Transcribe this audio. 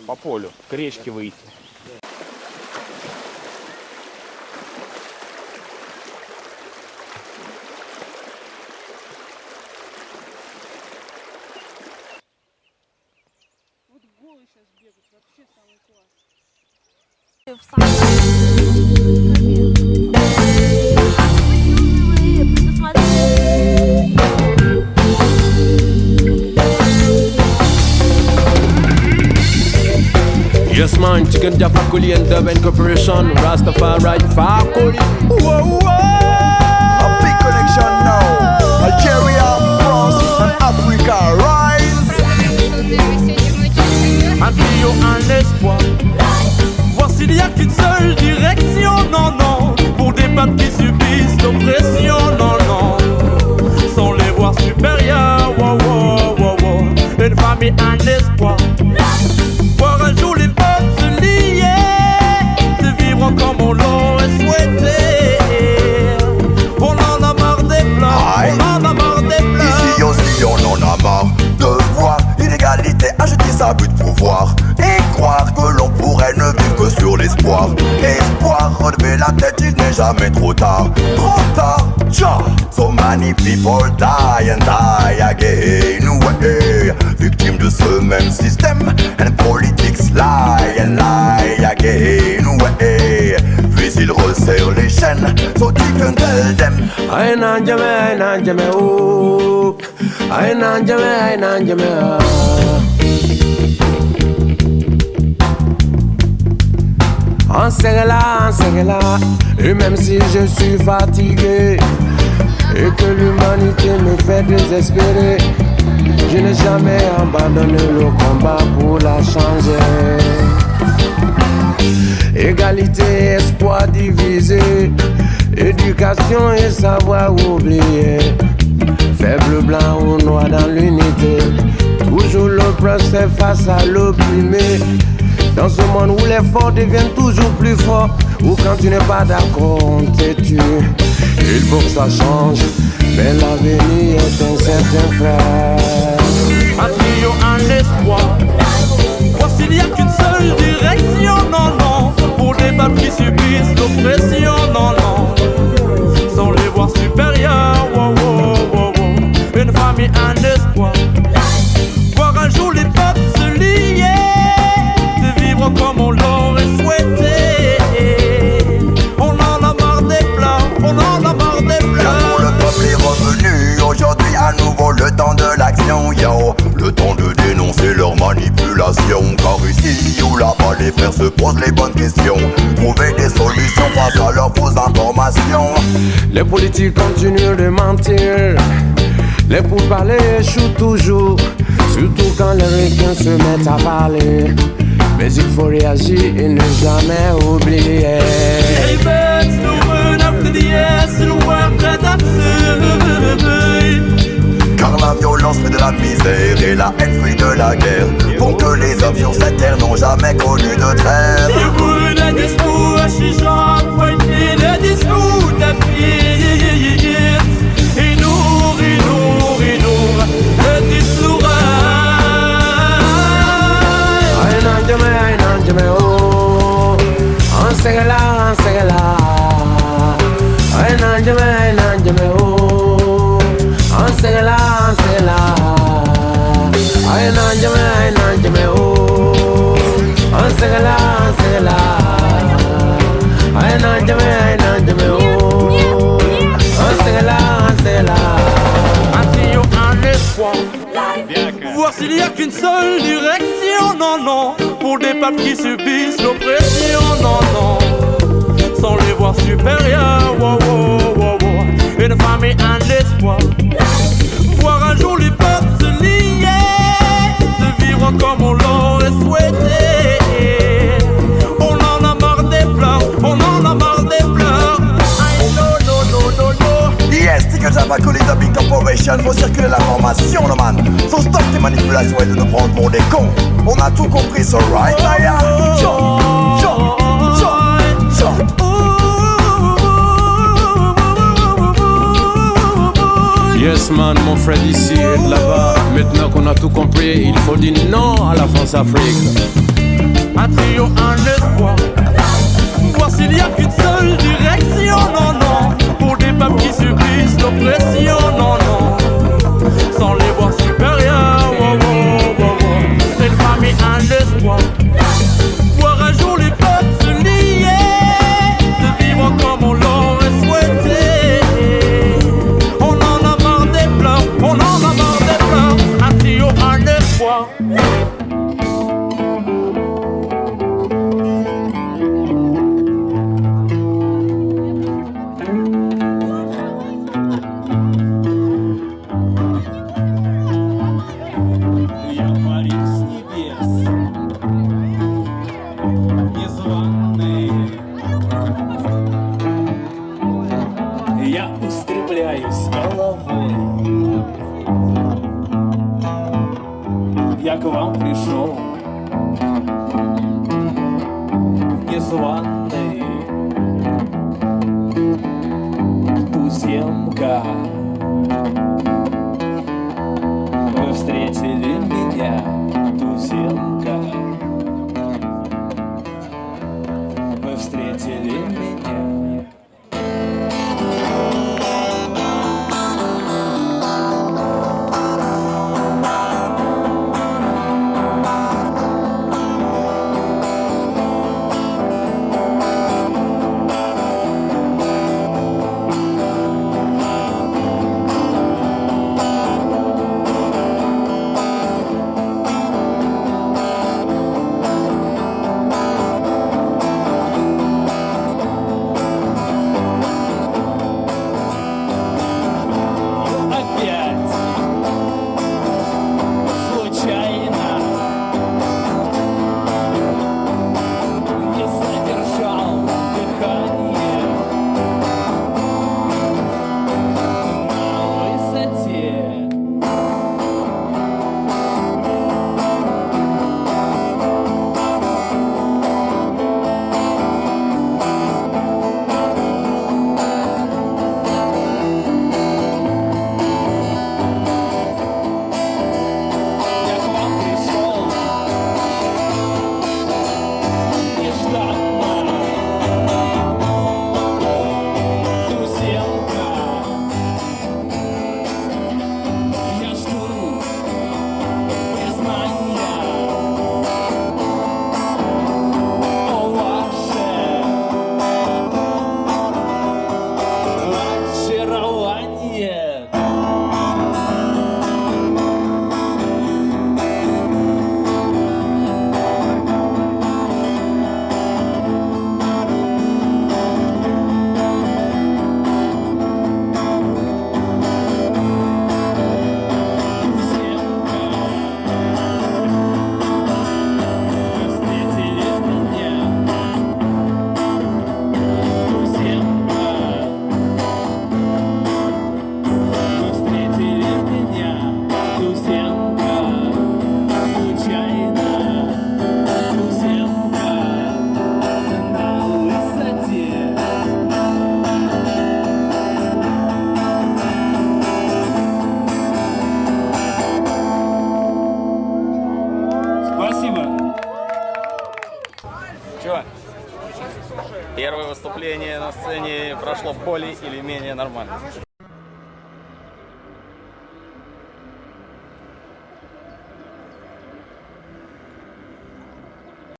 По полю, к речке выйти. Вот голый сейчас бегают, вообще самый класс. Yes man, chicken Jaffa Kuli and Dub and Corporation, Rastafari Fakuli. Whoa, whoa. A big connection now. Algeria, France and Africa rise. Un trio, un espoir. Voir s'il n'y a qu'une seule direction, non, non. Pour des peuples qui subissent l'oppression, non, non. Sans les voir supérieurs, wow, wow, wow, wow. Une famille, un espoir. Voir un jour les peuples se lier, de vivre comme on l'aurait souhaité. On en a marre des pleurs, Aïe. on en a marre des pleurs. Ici aussi on en a marre de voir l'inégalité agiter sa but de pouvoir et croire que l'on pourrait ne vivre que sur l'espoir. Espoir, relever la tête, il n'est jamais trop tard. Trop tard, tcha. So many people die and die again, ouais. Victimes de ce même système, and politics lie and lie again, ouais. Puis ils resserrent les chaînes, so you can tell them. Aïe nan jame, oh. Aïe nan jame, oh. On serait là, et même si je suis fatigué et que l'humanité me fait désespérer, je n'ai jamais abandonné le combat pour la changer. Égalité, espoir divisé, éducation et savoir oublier. Faible blanc ou noir dans l'unité, toujours l'oppressé face à l'opprimé. Dans ce monde où les forts deviennent toujours plus forts, ou quand tu n'es pas d'accord, on te tue. Il faut que ça change, mais l'avenir est incertain, frère. Un trio, un espoir. Voir s'il n'y a qu'une seule direction, non, non. Pour les peuples qui subissent l'oppression, non, non. Sans les voir supérieurs, wow, wow, wow, wow. Une famille, un espoir. Voir un jour les peuples se lier, de vivre comme on l'aurait souhaité. On en a marre des pleurs, on en a marre des pleurs. Car le peuple est revenu, aujourd'hui à nouveau le temps de l'action, yo. Le temps de dénoncer leur manipulation. Car ici ou là-bas les frères se posent les bonnes questions, trouver des solutions face à leurs fausses informations. Les politiques continuent de mentir, les pourparlers échouent toujours, surtout quand les requins se mettent à parler. Mais il faut réagir et ne jamais oublier. Hey birds, the word after the yes, c'est le word prêt à feu. Car la violence fait de la misère et la haine fait de la guerre. Pour que les hommes sur cette terre n'ont jamais connu de trêve. Le word a discours à chichon, pointé le discours d'appui. Et nous, le discours. Aïe nan jame, oh. On serait là. Aïe nan jame, oh. On serait là. Aïe nan jame, oh. On serait là. Aïe nan jame, oh. On serait là. Un trio, un espoir. Voir s'il n'y a qu'une seule direction, non, non. Pour des peuples qui subissent l'oppression, non, non. Sans les voir supérieurs, wow, wow, wow, wow. Une famille, un espoir. Voir un jour les peuples se lier, de vivre comme on l'aurait souhaité. On en a marre des pleurs, on en a marre des pleurs. Aïe, no. Yes, Ticket Java Kuli Dubbing Corporation. Faut circuler l'information, le man. So stop tes manipulations et de nous prendre pour des cons. On a tout compris, so right, Maya. Yes man, mon frère d'ici et de là-bas. Maintenant qu'on a tout compris, il faut dire non à la France-Afrique. Un trio, un espoir. Voir s'il y a qu'une seule direction, non, non. Pour des peuples qui subissent l'oppression, non, non. Sans les voir supérieurs, wow, wow, wow, wow. C'est une famille, un espoir. Voir un jour les peuples se lier, de vivre comme on l'aurait souhaité. On en a marre des pleurs, on en a marre des pleurs. Un trio, un espoir. Я парень с небес, незваный. Я устремляюсь головой. Я к вам пришел, незваный. Туземка. Вы встретили меня, туземка. Вы встретили меня. Опять случайно не задержал дыхание на высоте. Я к вам пришел нежданно, туземка. Я жду признания о вашем очаровании. Спасибо. Чё? Первое выступление на сцене прошло более или менее нормально.